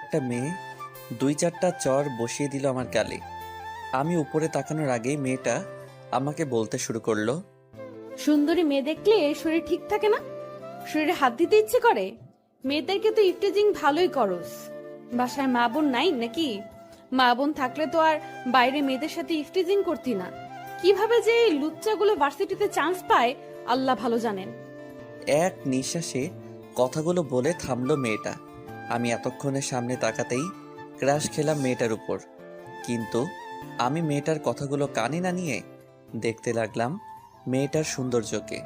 একটা মেয়ে 2-4টা চর বসিয়ে দিল আমার গালে। আমি উপরে তাকানোর আগেই মেয়েটা আমাকে বলতে শুরু করলো, সুন্দরী মেয়ে দেখলে শরীর ঠিক থাকে না? শরীরে হাত দিতে ইচ্ছে করে? মেয়েদেরকে তো ইফটিজিং ভালোই করস। বাসায় মা বোন নাই নাকি? মা বোন থাকলে তো আর বাইরে মেয়েদের সাথে ইফটিজিং করতি না। কিভাবে যে এই লুচ্চাগুলো ভার্সিটিতে চান্স পায় আল্লাহ ভালো জানেন। এক নিঃশ্বাসে কথাগুলো বলে থামলো মেয়েটা। আমি এতক্ষণে সামনে তাকাতেই ক্রাশ খেলাম মেয়েটার উপর। কিন্তু আমি মেয়েটার কথাগুলো কানে না নিয়ে দেখতে লাগলাম মেয়েটার সৌন্দর্যকে।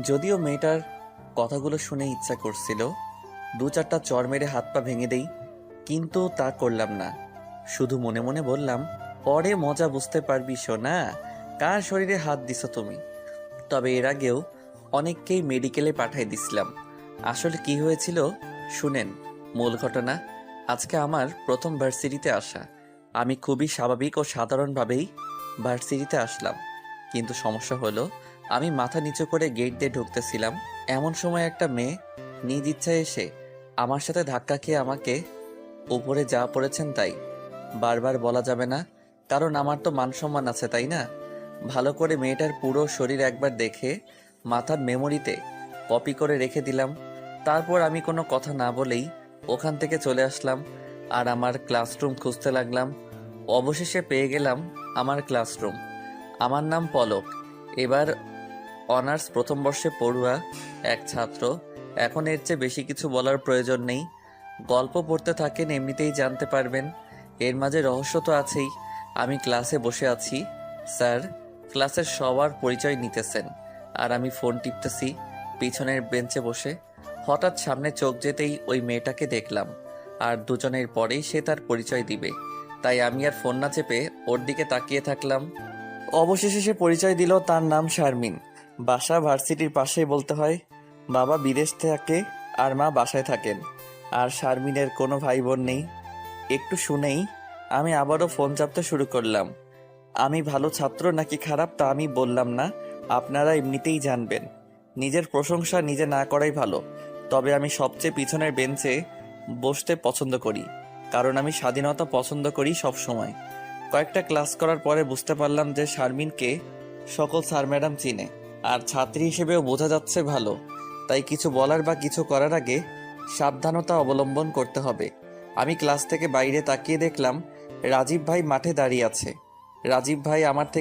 যদিও মেয়েটার কথাগুলো শুনে ইচ্ছা করছিল 2-4টা চর মেরে হাত পা ভেঙে দেই, কিন্তু তা করলাম না। শুধু মনে মনে বললাম, পরে মজা বুঝতে পারবি সোনা, কার শরীরে হাত দিছো তুমি। তবে এর আগেও অনেককেই মেডিকেলে পাঠিয়ে দিছিলাম। আসলে কি হয়েছিল শুনেন। মূল ঘটনা, আজকে আমার প্রথম ভার্সিটিতে আসা। আমি খুবই স্বাভাবিক ও সাধারণভাবেই ভার্সিটিতে আসলাম, কিন্তু সমস্যা হলো আমি মাথা নিচু করে গেট দিয়ে ঢুকতেছিলাম, এমন সময় একটা মেয়ে নিজ ইচ্ছায় এসে আমার সাথে ধাক্কা খেয়ে আমাকে, উপরে যা পড়েছেন তাই বারবার বলা যাবে না, কারণ আমার তো মান সম্মান আছে তাই না। ভালো করে মেয়েটার পুরো শরীর একবার দেখে মাথার মেমোরিতে কপি করে রেখে দিলাম। তারপর আমি কোনো কথা না বলেই ওখান থেকে চলে আসলাম আর আমার ক্লাসরুম খুঁজতে লাগলাম। অবশেষে পেয়ে গেলাম আমার ক্লাসরুম। আমার নাম পলক, এবার অনার্স প্রথম বর্ষে পড়ুয়া এক ছাত্র। এখন এর চেয়ে বেশি কিছু বলার প্রয়োজন নেই। গল্প পড়তে থাকেন, এমনিতেই জানতে পারবেন। এর মাঝে রহস্য তো আছেই। আমি ক্লাসে বসে আছি, স্যার ক্লাসের সবার পরিচয় নিতেছেন, আর আমি ফোন টিপতেছি পিছনের বেঞ্চে বসে। হঠাৎ সামনে চোখ যেতেই ওই মেয়েটাকে দেখলাম, আর দুজনের পরেই সে তার পরিচয় দিবে, তাই আমি আর ফোন না চেপে ওর দিকে তাকিয়ে থাকলাম। অবশেষে সে পরিচয় দিল, তার নাম শারমিন। বাসা ভার্সিটির পাশেই বলতে হয়। বাবা বিদেশ থাকে আর মা বাসায় থাকেন। আর শারমিনের কোনো ভাই বোন নেই। একটু শুনেই আমি আবারও ফোন চাপতে শুরু করলাম। আমি ভালো ছাত্র নাকি খারাপ তা আমি বললাম না, আপনারা এমনিতেই জানবেন। নিজের প্রশংসা নিজে না করাই ভালো। তবে আমি সবচেয়ে পিছনের বেঞ্চে বসতে পছন্দ করি, কারণ আমি স্বাধীনতা পছন্দ করি সব সময়। কয়েকটা ক্লাস করার পরে বুঝতে পারলাম যে শারমিনকে সকল স্যার ম্যাডাম চিনে, আর ছাত্রী হিসেবেও বোঝা যাচ্ছে ভালো। তাই কিছু বলার বা কিছু করার আগে সাবধানতা অবলম্বন করতে হবে। আমি ক্লাস থেকে বাইরে তাকিয়ে দেখলাম রাজীব ভাই মাঠে দাঁড়িয়ে আছে। রাজীব ভাই আমার থেকে